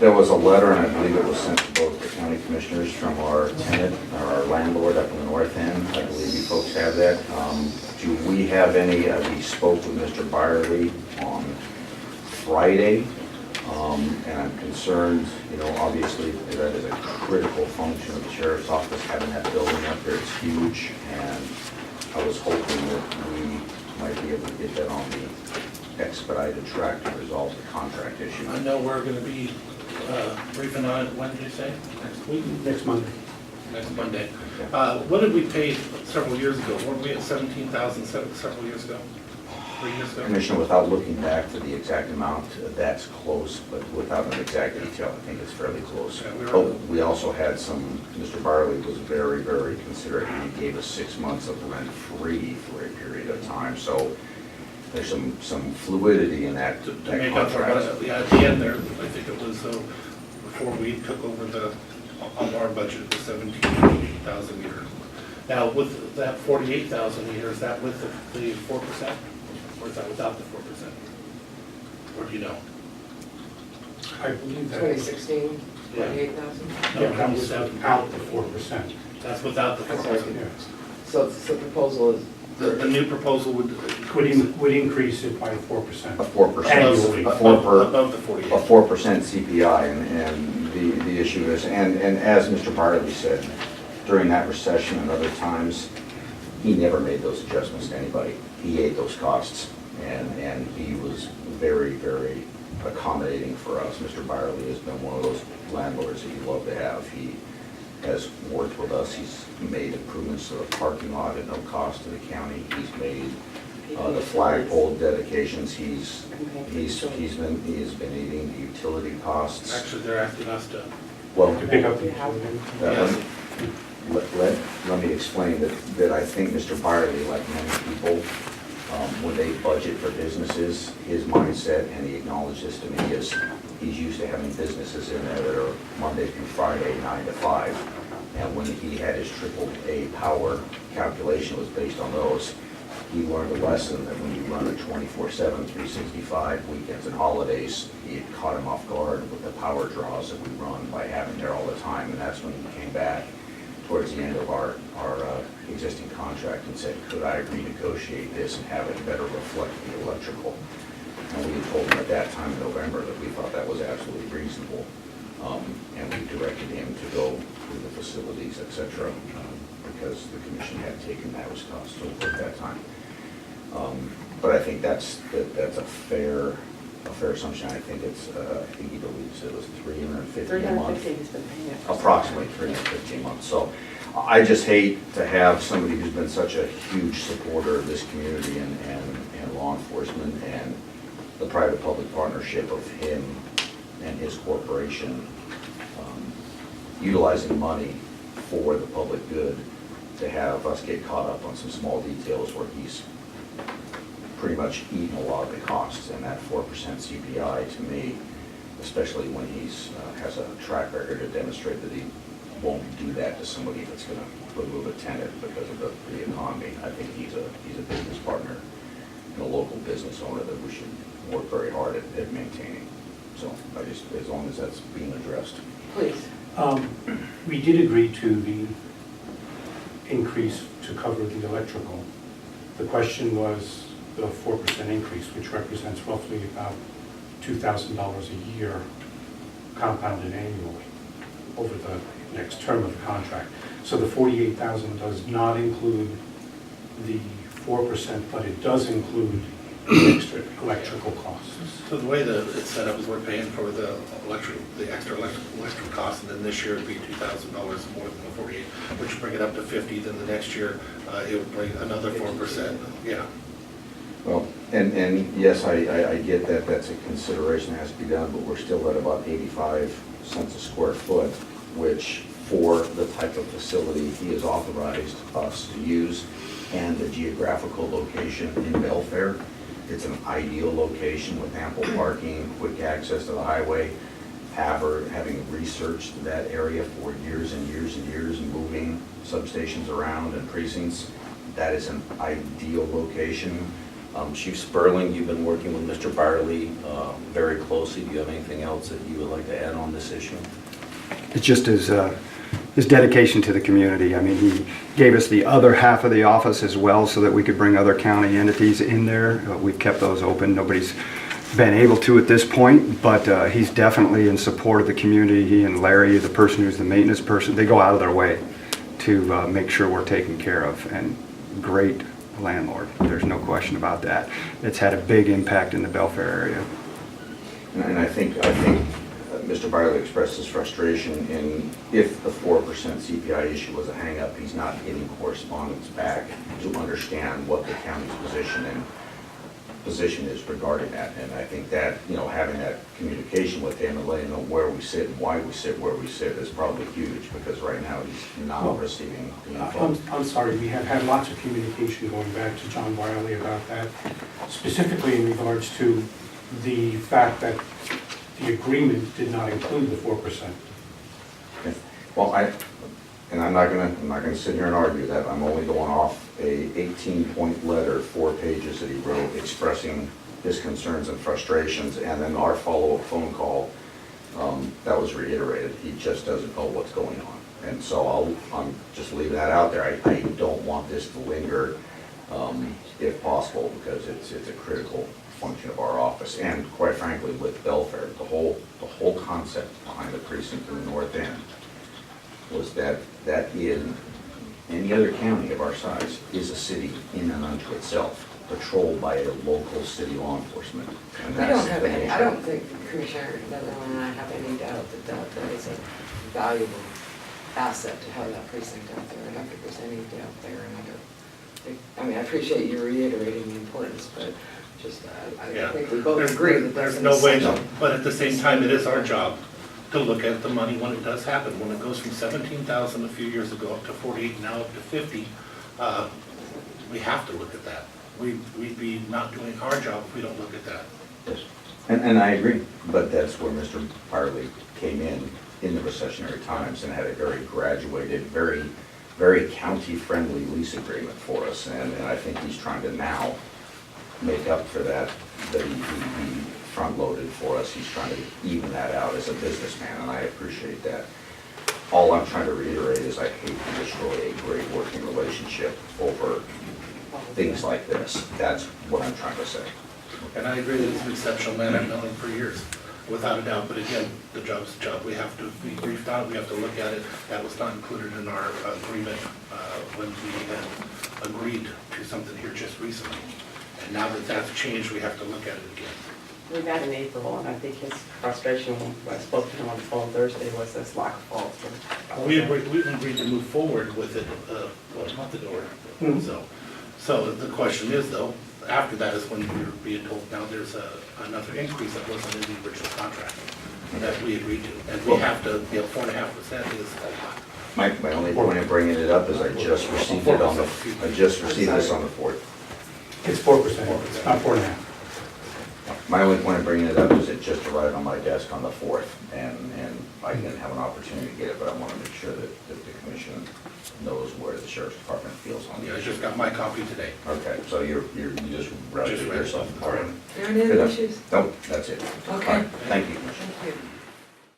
there was a letter, and I believe it was sent to both the county commissioners from our tenant, or our landlord up in the north end. I believe you folks have that. Do we have any, we spoke with Mr. Byerly on Friday, and I'm concerned, you know, obviously that is a critical function of the sheriff's office, having that building up there. It's huge, and I was hoping that we might be able to get that on the expedited track to resolve the contract issue. I know we're gonna be briefing on it, when did you say? Next week? Next Monday. Next Monday. What did we pay several years ago? Weren't we at 17,000 several years ago? 3 years ago? Commissioner, without looking back to the exact amount, that's close, but without an exact detail, I think it's fairly close. Yeah, But we also had some, Mr. Barley was very, very considerate. He gave us 6 months of rent-free for a period of time, so there's some fluidity in that To that make up for, contract. yeah, at the end there, I think it was, before we took over on our budget, it was 17,000 a year. Now, with that 48,000 a year, is that with the 4%? Or is that without the 4%? Or do you know? I believe that. 2016, Yeah. 48,000? No, Yeah, that was 27. without the 4%. That's without the That's 4%. Yeah. So the proposal is, The new proposal would Would increase it by 4%. A 4%. Annually. A 4%. above the 48. A 4% CPI, and the issue is, and as Mr. Barley said, during that recession and other times, he never made those adjustments to anybody. He ate those costs, and he was very, very accommodating for us. Mr. Byerly has been one of those landlords that you love to have. He has worked with us. He's made improvements to the parking lot at no cost to the county. He's made the flagpole dedications. He has been eating the utility costs. Actually, they're asking us to, Well, To pick up the. Yes. let me explain that I think Mr. Byerly, like many people, when they budget for businesses, his mindset, and he acknowledged this to me, is he's used to having businesses in there that are Monday through Friday, 9 to 5. And when he had his AAA power calculation was based on those, he learned a lesson that when you run a 24/7, 365, weekends and holidays, it caught him off guard with the power draws that we run by having there all the time. And that's when he came back towards the end of our existing contract and said, could I renegotiate this and have it better reflect the electrical? And we had told him at that time in November that we thought that was absolutely reasonable. And we directed him to go through the facilities, et cetera, because the commission had taken those costs over at that time. But I think that's a fair assumption. I think it's, I think he believes it was $350 a month. 350 has been paying it. Approximately $350 a month. So I just hate to have somebody who's been such a huge supporter of this community and law enforcement and the private-public partnership of him and his corporation utilizing money for the public good, to have us get caught up on some small details where he's pretty much eaten a lot of the costs. And that 4% CPI, to me, especially when he's has a track record to demonstrate that he won't do that to somebody that's going to remove a tenant because of the economy. I think he's a business partner and a local business owner that we should work very hard at maintaining. So I just, as long as that's being addressed. Please. We did agree to the increase to cover the electrical. The question was the 4% increase, which represents roughly about $2,000 a year compounded annually over the next term of the contract. So the $48,000 does not include the 4%, but it does include the extra electrical costs. so the way that it's set up is we're paying for the extra electric cost, and then this year it'd be $2,000 more than the 48, which would bring it up to 50, then the next year it would bring another 4%, yeah. Well, and yes, I get that that's a consideration that has to be done, but we're still at about 85 cents a square foot, which for the type of facility he has authorized us to use and the geographical location in Belfair, it's an ideal location with ample parking, quick access to the highway. Having researched that area for years and years and years, moving substations around and precincts, that is an ideal location. Chief Sperling, you've been working with Mr. Byerly very closely. Do you have anything else that you would like to add on this issue? It's just his dedication to the community. I mean, he gave us the other half of the office as well so that we could bring other county entities in there. We've kept those open. Nobody's been able to at this point, but he's definitely in support of the community. He and Larry, the person who's the maintenance person, they go out of their way to make sure we're taken care of. And great landlord. There's no question about that. It's had a big impact in the Belfair area. And I think Mr. Byerly expressed his frustration in if the 4% CPI issue was a hang-up, he's not getting correspondence back to understand what the county's position is regarding that. And I think that, having that communication with him and letting him know where we sit and why we sit where we sit is probably huge, because right now he's not receiving the info. I'm sorry, we have had lots of communication going back to John Wiley about that, specifically in regards to the fact that the agreement did not include the 4%. Okay. Well, I'm not gonna sit here and argue that. I'm only going off a 18-point letter, 4 pages that he wrote expressing his concerns and frustrations, and then our follow-up phone call that was reiterated. He just doesn't know what's going on. And so I'm just leaving that out there. I don't want this to linger if possible, because it's a critical function of our office. And quite frankly, with Belfair, the whole concept behind the precinct in the north end was that in any other county of our size is a city in and unto itself, patrolled by a local city law enforcement. And I that's don't have the any, nature. I don't think Commissioner Netherland and I have any doubt that is a valuable asset to have that precinct out there. I don't think there's any doubt there, and I appreciate you reiterating the importance, but just, I think we both agree that that's There's an no way, essential. but at the same time, it is our job to look at the money when it does happen. When it goes from 17,000 a few years ago up to 48, now up to 50, we have to look at that. We'd be not doing our job if we don't look at that. Yes. And I agree, but that's where Mr. Byerly came in the recessionary times and had a very graduated, very, very county-friendly lease agreement for us. And I think he's trying to now make up for that he front-loaded for us. He's trying to even that out as a businessman, and I appreciate that. All I'm trying to reiterate is I hate to destroy a great working relationship over things like this. That's what I'm trying to say. And I agree that he's an exceptional man. I've known him for years, without a doubt. But again, the job's the job. We have to be briefed on it. We have to look at it. That was not included in our agreement when we had agreed to something here just recently. And now that that's changed, we have to look at it again. We met in April, and I think his frustration when I spoke to him on the phone Thursday was this lack of falls. We agreed to move forward with it, a month ago or so the question is, though, after that is when we're being told now there's another increase that wasn't in the original contract that we agreed to. And we have to, 4.5% is a lot. My only point in bringing it up is I just received this on the 4th. It's 4%, it's not 4.5%. My only point of bringing it up is it just arrived on my desk on the 4th, and I didn't have an opportunity to get it, but I want to make sure that the commission knows where the sheriff's department feels on Yeah, the I issue. just got my copy today. Okay, so you just read it Just read it. yourself. All right. Are there any Good other enough. issues? Nope, that's it. Okay. All right, thank you, Commissioner. Thank you.